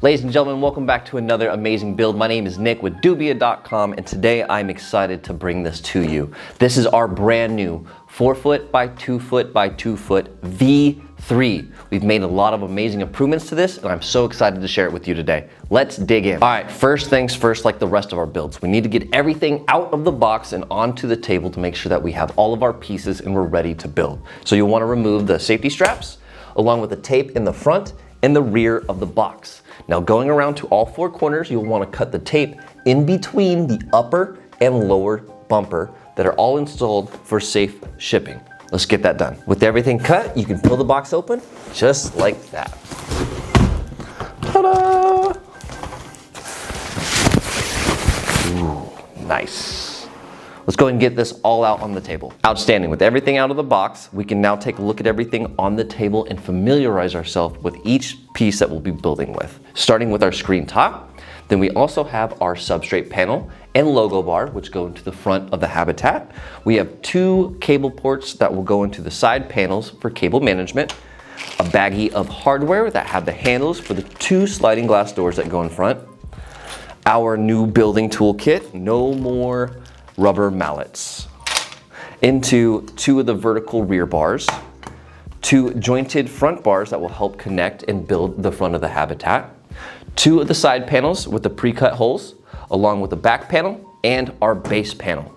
Ladies and gentlemen, welcome back to another amazing build. My name is Nick with Dubia.com, and today I'm excited to bring this to you. This is our brand new 4 foot by 2 foot by 2 foot V3. We've made a lot of amazing improvements to this, and I'm so excited to share it with you today. Let's dig in. All right, first things first, like the rest of our builds, we need to get everything out of the box and onto the table to make sure that we have all of our pieces and we're ready to build. So you'll want to remove the safety straps, along with the tape in the front and the rear of the box. Now, going around to all 4 corners, you'll want to cut the tape in between the upper and lower bumper that are all installed for safe shipping. Let's get that done. With everything cut, you can pull the box open just like that. Ta-da! Ooh, nice. Let's go ahead and get this all out on the table. Outstanding. With everything out of the box, we can now take a look at everything on the table and familiarize ourselves with each piece that we'll be building with. Starting with our screen top, then we also have our substrate panel and logo bar, which go into the front of the habitat. We have 2 cable ports that will go into the side panels for cable management, a baggie of hardware that have the handles for the 2 sliding glass doors that go in front, our new building toolkit, no more rubber mallets, into 2 of the vertical rear bars, 2 jointed front bars that will help connect and build the front of the habitat, 2 of the side panels with the pre-cut holes, along with the back panel and our base panel.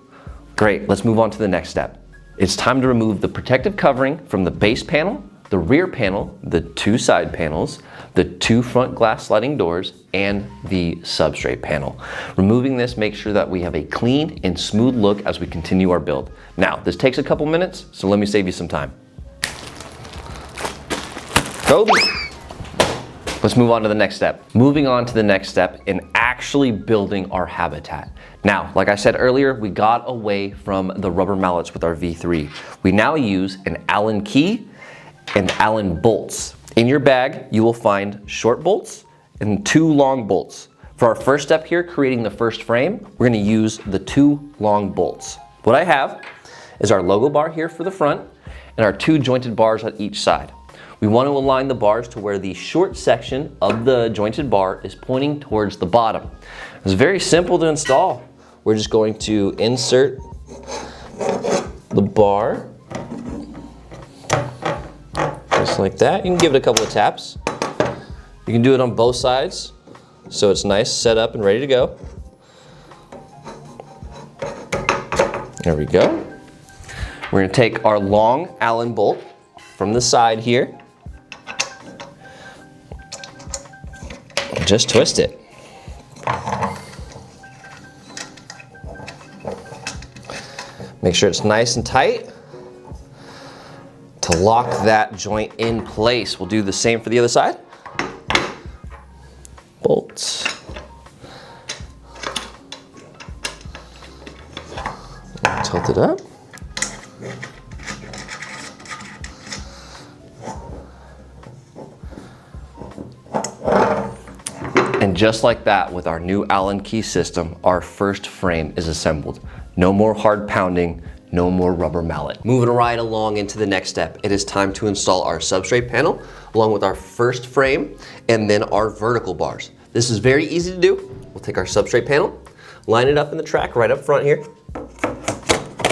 Great, let's move on to the next step. It's time to remove the protective covering from the base panel, the rear panel, the 2 side panels, the 2 front glass sliding doors, and the substrate panel. Removing this makes sure that we have a clean and smooth look as we continue our build. Now, this takes a couple minutes, so let me save you some time. Kobe. Let's move on to the next step. Moving on to the next step in actually building our habitat. Now, like I said earlier, we got away from the rubber mallets with our V3. We now use an Allen key and Allen bolts. In your bag, you will find short bolts and 2 long bolts. For our first step here, creating the first frame, we're gonna use the 2 long bolts. What I have is our logo bar here for the front and our 2 jointed bars on each side. We want to align the bars to where the short section of the jointed bar is pointing towards the bottom. It's very simple to install. We're just going to insert the bar just like that. You can give it a couple of taps. You can do it on both sides, so it's nice, set up and ready to go. There we go. We're going to take our long Allen bolt from the side here. Just twist it. Make sure it's nice and tight to lock that joint in place. We'll do the same for the other side. Bolts. Tilt it up. And just like that, with our new Allen key system, our first frame is assembled. No more hard pounding, no more rubber mallet. Moving right along into the next step, it is time to install our substrate panel, along with our first frame, and then our vertical bars. This is very easy to do. We'll take our substrate panel, line it up in the track right up front here.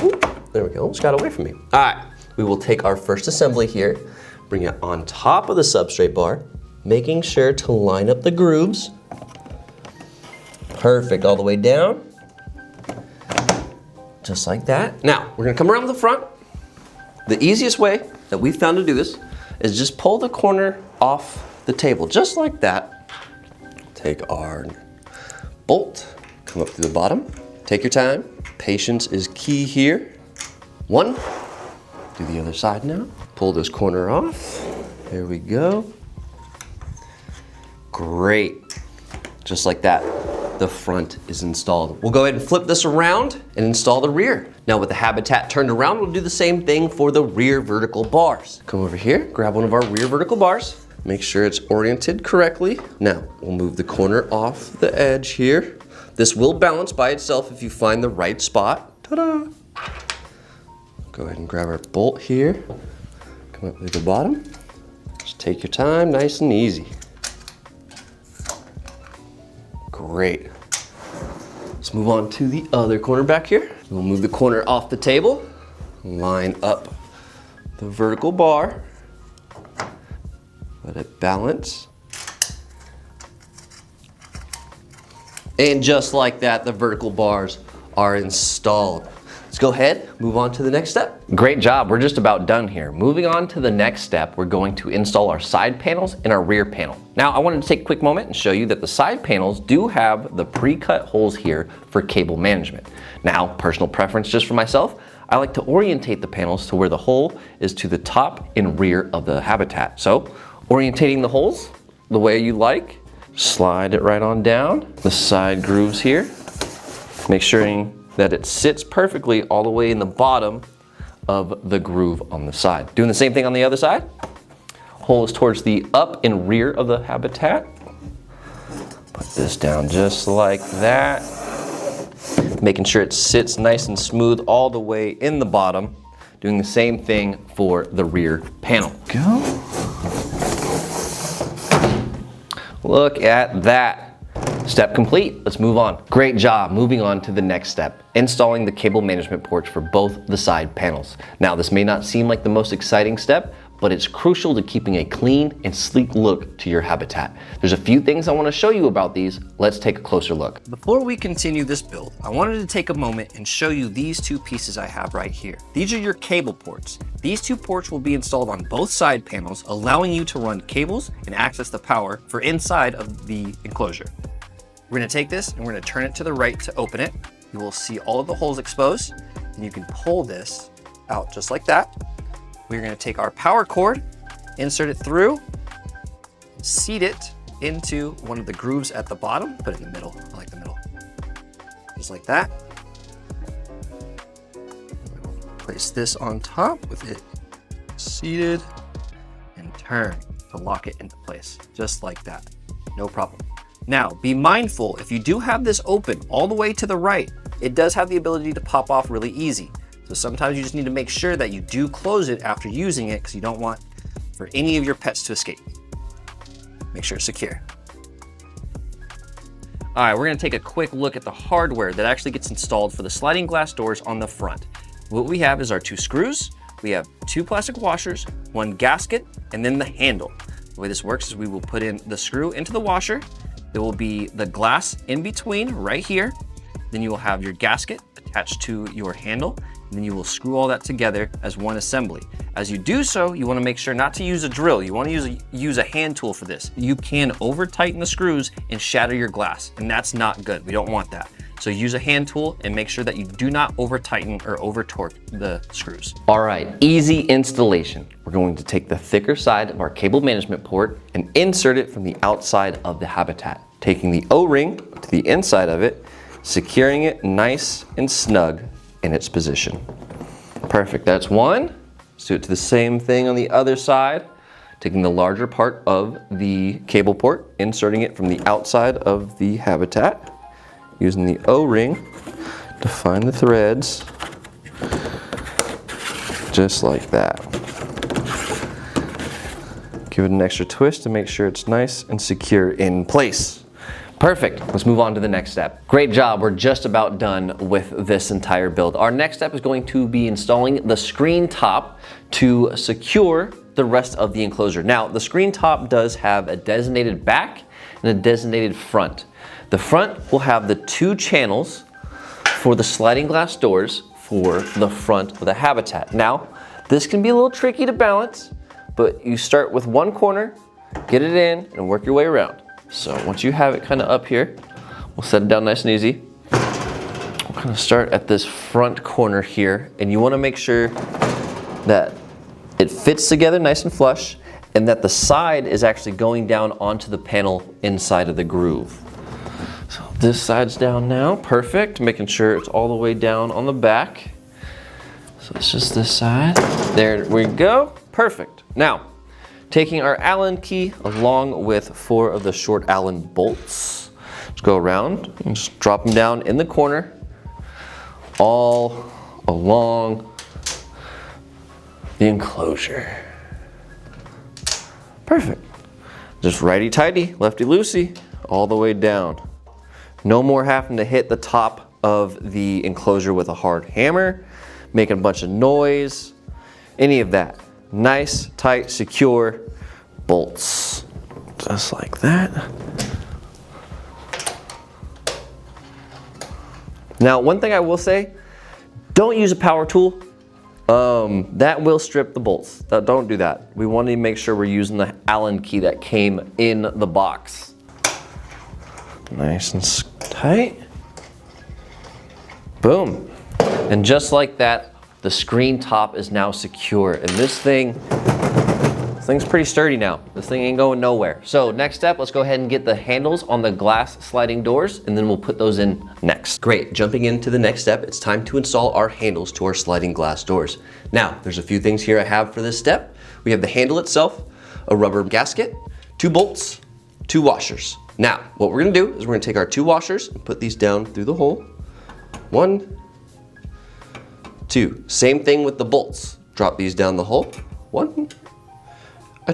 Ooh, there we go, almost got away from me. All right, we will take our first assembly here, bring it on top of the substrate bar, making sure to line up the grooves. Perfect, all the way down. Just like that. Now, we're gonna come around the front. The easiest way that we've found to do this is just pull the corner off the table, just like that. Take our bolt, come up through the bottom. Take your time. Patience is key here. 1, do the other side now. Pull this corner off. There we go. Great, just like that. The front is installed. We'll go ahead and flip this around and install the rear. Now with the habitat turned around, we'll do the same thing for the rear vertical bars. Come over here, grab one of our rear vertical bars, make sure it's oriented correctly. Now we'll move the corner off the edge here. This will balance by itself if you find the right spot. Ta-da! Go ahead and grab our bolt here, come up to the bottom. Just take your time, nice and easy. Great. Let's move on to the other corner back here. We'll move the corner off the table, line up the vertical bar, let it balance. And just like that, the vertical bars are installed. Let's go ahead, move on to the next step. Great job, we're just about done here. Moving on to the next step, we're going to install our side panels and our rear panel. Now, I wanted to take a quick moment and show you that the side panels do have the pre-cut holes here for cable management. Now, personal preference just for myself, I like to orientate the panels to where the hole is to the top and rear of the habitat. So, orientating the holes the way you like, slide it right on down, the side grooves here, make sure that it sits perfectly all the way in the bottom of the groove on the side. Doing the same thing on the other side. Hole is towards the up and rear of the habitat. Put this down just like that. Making sure it sits nice and smooth all the way in the bottom. Doing the same thing for the rear panel. Go. Look at that. Step complete, let's move on. Great job, moving on to the next step, installing the cable management ports for both the side panels. Now, this may not seem like the most exciting step, but it's crucial to keeping a clean and sleek look to your habitat. There's a few things I want to show you about these. Let's take a closer look. Before we continue this build, I wanted to take a moment and show you these two pieces I have right here. These are your cable ports. These two ports will be installed on both side panels, allowing you to run cables and access the power for inside of the enclosure. We're gonna take this and we're gonna turn it to the right to open it. You will see all of the holes exposed, and you can pull this out just like that. We're gonna take our power cord, insert it through, seat it into one of the grooves at the bottom, put it in the middle, I like the middle. Just like that. Place this on top with it seated and turn to lock it into place, just like that, no problem. Now, be mindful, if you do have this open all the way to the right, it does have the ability to pop off really easy. So sometimes you just need to make sure that you do close it after using it because you don't want for any of your pets to escape. Make sure it's secure. All right, we're gonna take a quick look at the hardware that actually gets installed for the sliding glass doors on the front. What we have is our 2 screws, we have 2 plastic washers, 1 gasket, and then the handle. The way this works is we will put in the screw into the washer. There will be the glass in between right here. Then you will have your gasket attached to your handle, and then you will screw all that together as one assembly. As you do so, you want to make sure not to use a drill. You want to use a hand tool for this. You can over tighten the screws and shatter your glass, and that's not good. We don't want that. So use a hand tool and make sure that you do not over tighten or over torque the screws. All right, easy installation. We're going to take the thicker side of our cable management port and insert it from the outside of the habitat. Taking the O-ring to the inside of it, securing it nice and snug in its position. Perfect, that's one. Let's do it to the same thing on the other side. Taking the larger part of the cable port, inserting it from the outside of the habitat, using the O-ring to find the threads, just like that. Give it an extra twist to make sure it's nice and secure in place. Perfect, let's move on to the next step. Great job, we're just about done with this entire build. Our next step is going to be installing the screen top to secure the rest of the enclosure. Now, the screen top does have a designated back and a designated front. The front will have the 2 channels for the sliding glass doors for the front of the habitat. Now, this can be a little tricky to balance, but you start with one corner, get it in, and work your way around. So once you have it kind of up here, we'll set it down nice and easy. We'll kind of start at this front corner here, and you want to make sure that it fits together nice and flush, and that the side is actually going down onto the panel inside of the groove. So this side's down now, perfect. Making sure it's all the way down on the back. So it's just this side. There we go, perfect. Now, taking our Allen key along with 4 of the short Allen bolts. Let's go around and just drop them down in the corner, all along the enclosure. Perfect. Just righty-tighty, lefty-loosey, all the way down. No more having to hit the top of the enclosure with a hard hammer, making a bunch of noise, any of that. Nice, tight, secure bolts. Just like that. Now, one thing I will say, don't use a power tool. That will strip the bolts. Don't do that. We want to make sure we're using the Allen key that came in the box. Nice and tight. Boom. And just like that, the screen top is now secure. And this thing's pretty sturdy now. This thing ain't going nowhere. So next step, let's go ahead and get the handles on the glass sliding doors, and then we'll put those in next. Great, jumping into the next step, it's time to install our handles to our sliding glass doors. Now, there's a few things here I have for this step. We have the handle itself, a rubber gasket, 2 bolts, 2 washers. Now, what we're gonna do is we're gonna take our 2 washers and put these down through the hole. 1, 2. Same thing with the bolts. Drop these down the hole. 1,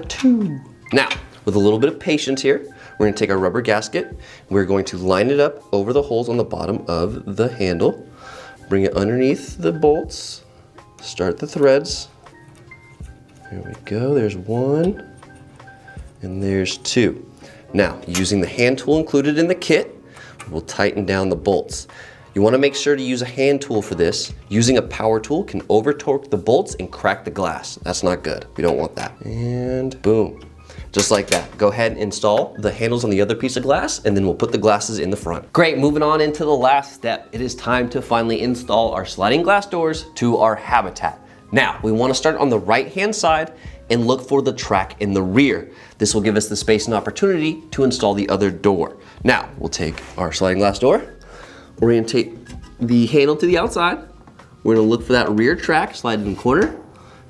2. Now, with a little bit of patience here, we're gonna take our rubber gasket, we're going to line it up over the holes on the bottom of the handle, bring it underneath the bolts, start the threads. Here we go, there's 1, and there's 2. Now, using the hand tool included in the kit, we'll tighten down the bolts. You want to make sure to use a hand tool for this. Using a power tool can over torque the bolts and crack the glass. That's not good. We don't want that. And boom. Just like that. Go ahead and install the handles on the other piece of glass, and then we'll put the glasses in the front. Great, moving on into the last step. It is time to finally install our sliding glass doors to our habitat. Now, we want to start on the right-hand side and look for the track in the rear. This will give us the space and opportunity to install the other door. Now, we'll take our sliding glass door, orientate the handle to the outside. We're gonna look for that rear track, slide it in the corner.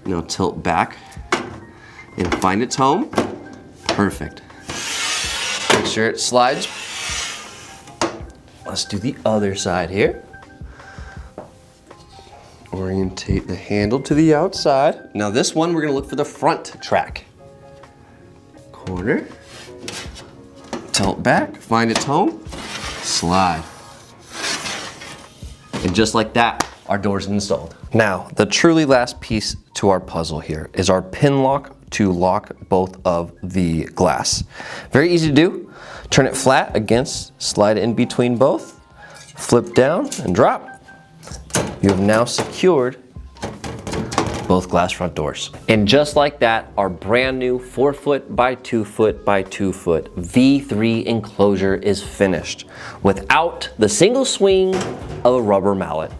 Now tilt back and find its home. Perfect. Make sure it slides. Let's do the other side here. Orientate the handle to the outside. Now this one, we're gonna look for the front track. Corner, tilt back, find its home, slide. And just like that, our door's installed. Now, the truly last piece to our puzzle here is our pin lock to lock both of the glass. Very easy to do. Turn it flat against, slide it in between both, flip down and drop. You have now secured both glass front doors. And just like that, our brand new 4 foot by 2 foot by 2 foot V3 enclosure is finished without the single swing of a rubber mallet.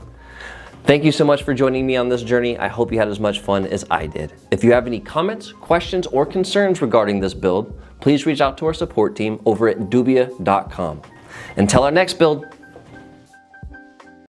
Thank you so much for joining me on this journey. I hope you had as much fun as I did. If you have any comments, questions, or concerns regarding this build, please reach out to our support team over at Dubia.com. Until our next build,